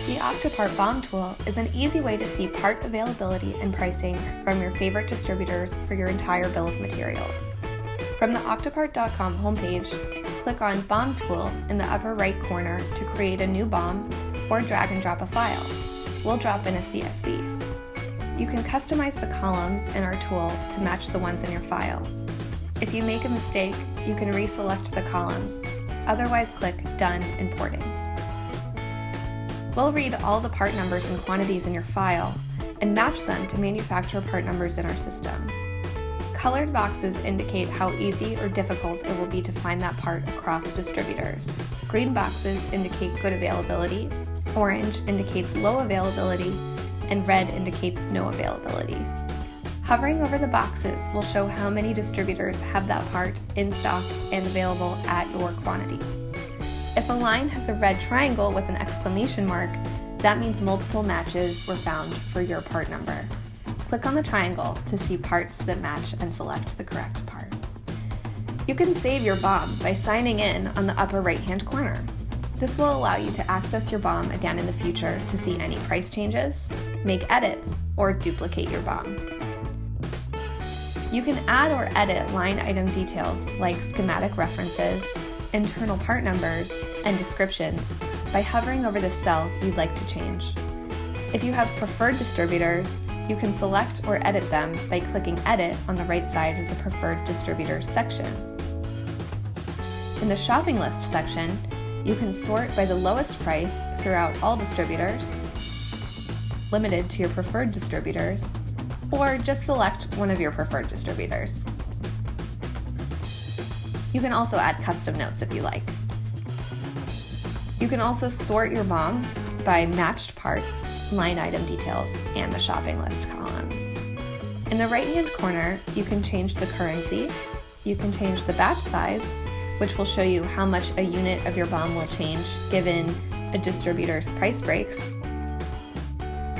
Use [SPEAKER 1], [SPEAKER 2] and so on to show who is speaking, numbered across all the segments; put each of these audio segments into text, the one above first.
[SPEAKER 1] The Octopart BOM tool is an easy way to see part availability and pricing from your favorite distributors for your entire bill of materials. From the Octopart.com homepage, click on BOM Tool in the upper right corner to create a new BOM or drag and drop a file. We'll drop in a CSV. You can customize the columns in our tool to match the ones in your file. If you make a mistake, you can reselect the columns. Otherwise, click Done Importing. We'll read all the part numbers and quantities in your file and match them to manufacturer part numbers in our system. Colored boxes indicate how easy or difficult it will be to find that part across distributors. Green boxes indicate good availability, orange indicates low availability, and red indicates no availability. Hovering over the boxes will show how many distributors have that part in stock and available at your quantity. If a line has a red triangle with an exclamation mark, that means multiple matches were found for your part number. Click on the triangle to see parts that match and select the correct part. You can save your BOM by signing in on the upper right-hand corner. This will allow you to access your BOM again in the future to see any price changes, make edits, or duplicate your BOM. You can add or edit line item details like schematic references, internal part numbers, and descriptions by hovering over the cell you'd like to change. If you have preferred distributors, you can select or edit them by clicking Edit on the right side of the Preferred Distributors section. In the Shopping List section, you can sort by the lowest price throughout all distributors, limited to your preferred distributors, or just select one of your preferred distributors. You can also add custom notes if you like. You can also sort your BOM by matched parts, line item details, and the shopping list columns. In the right-hand corner, you can change the currency, you can change the batch size, which will show you how much a unit of your BOM will change given a distributor's price breaks,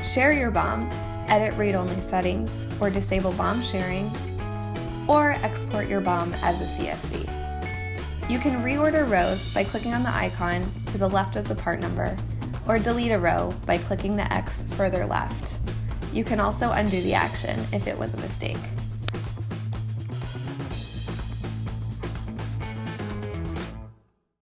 [SPEAKER 1] share your BOM, edit read-only settings, or disable BOM sharing, or export your BOM as a CSV. You can reorder rows by clicking on the icon to the left of the part number, or delete a row by clicking the X further left. You can also undo the action if it was a mistake.